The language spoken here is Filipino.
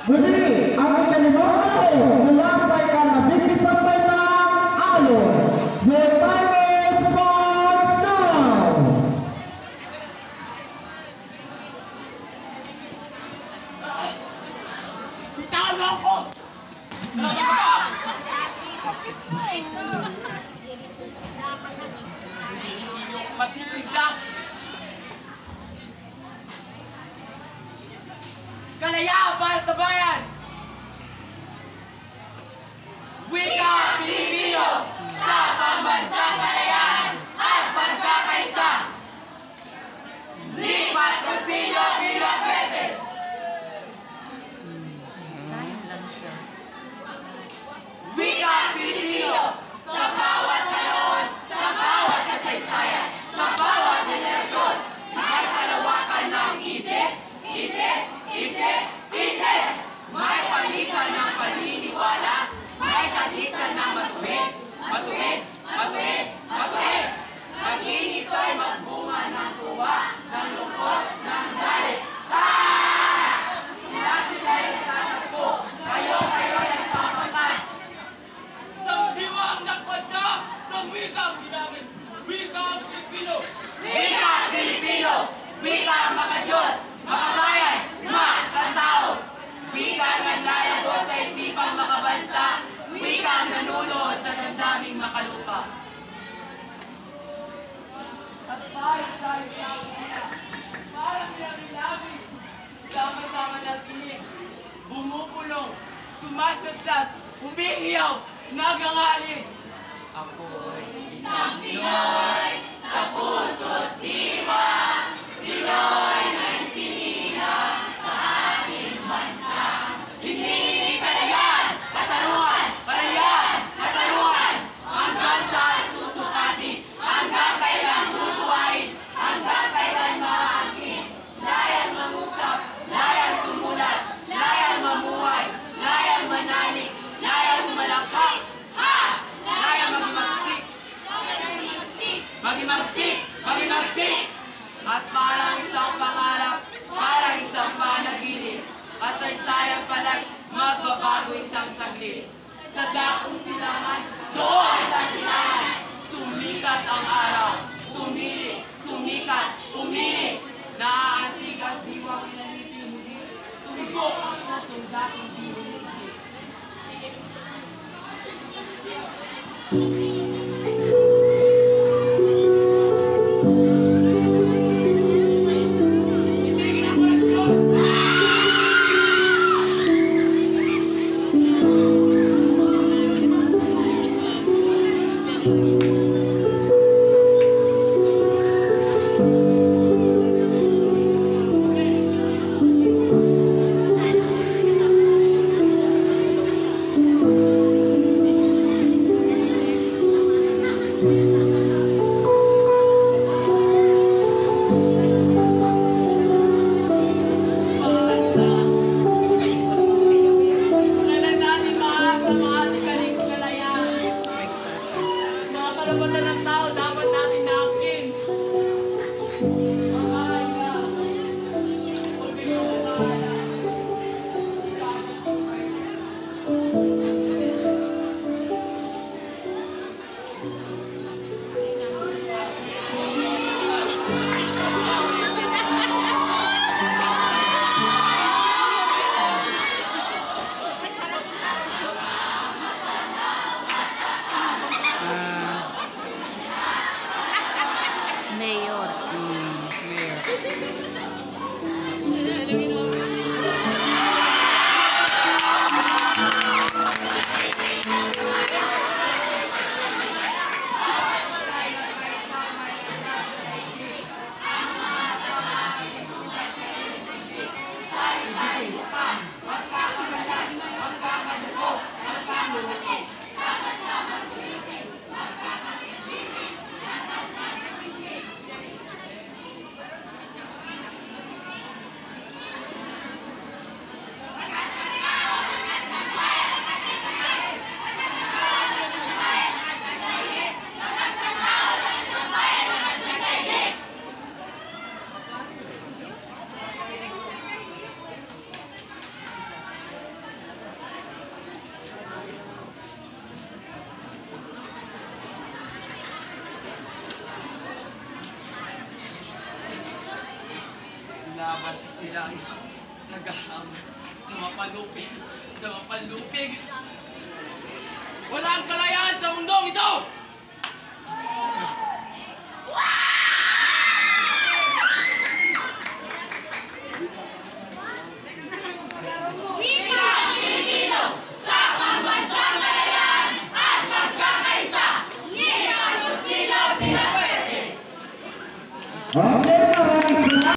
Muli, ang ikalimang mula sa ikalabimpis na pailang alon. Your time starts now! Bitawan mo ako! Hindi niyo ako masisigdak! Kalayaan para sa bayan! Wika Pilipino sa pambansang kalayaan at pagkakaisa! Lipat Rosilio Villafete! Wika Pilipino sa bawat panahon, sa bawat kasaysayan, sa bawat henerasyon, may palawakan ng isip, may palitan ng paniniwala, may katisan ng matuwid. Maging ito'y magbunga ng tuwa, ng lungkot, ng galit. Sila'y nagtatakbo, kayo-kayo'y nagpapakas. Sa diwang nagpasya, sa wikang ginamit, wikang Pilipino. Wika Pilipino, wika maka-Diyos, makabayan, makatao. Wika naglalago sa isipang makabansa, wika nanunod sa damdaming makalupa. At tayo sa parang labi-labi, sama-sama nakinig, bumupulong, sumasadsad, humihiyaw, nagangalit. Ako'y isang Pinoy, sa puso't diwa, Pinoy na isininang sa ating bansa. Hindi kalayaan, katarungan, katarungan, hanggang saan susukatin, hanggang kailan tutuwain, hanggang kailan maangkin. Layang mangusap, layang sumulat, layang mamuhay, layang manalig, layang malakha. Magimagsik! At parang isang pangarap, parang isang panaginip, kasaysayang palag, magbabago isang saglit. Sa dakong silangan, doon sa silangan, sumikat ang araw, sumikat, umili, naaantig ang diwang ilanipin muli, tumibok ang pusong daking di humigit. laban sila sa gaham, sa mapalupig. Walang kalayaan sa mundong ito! Wika Pilipino sa pambansang kalayaan at pagkakaisa. Ni Carlos Silo Pinapwede. Okay.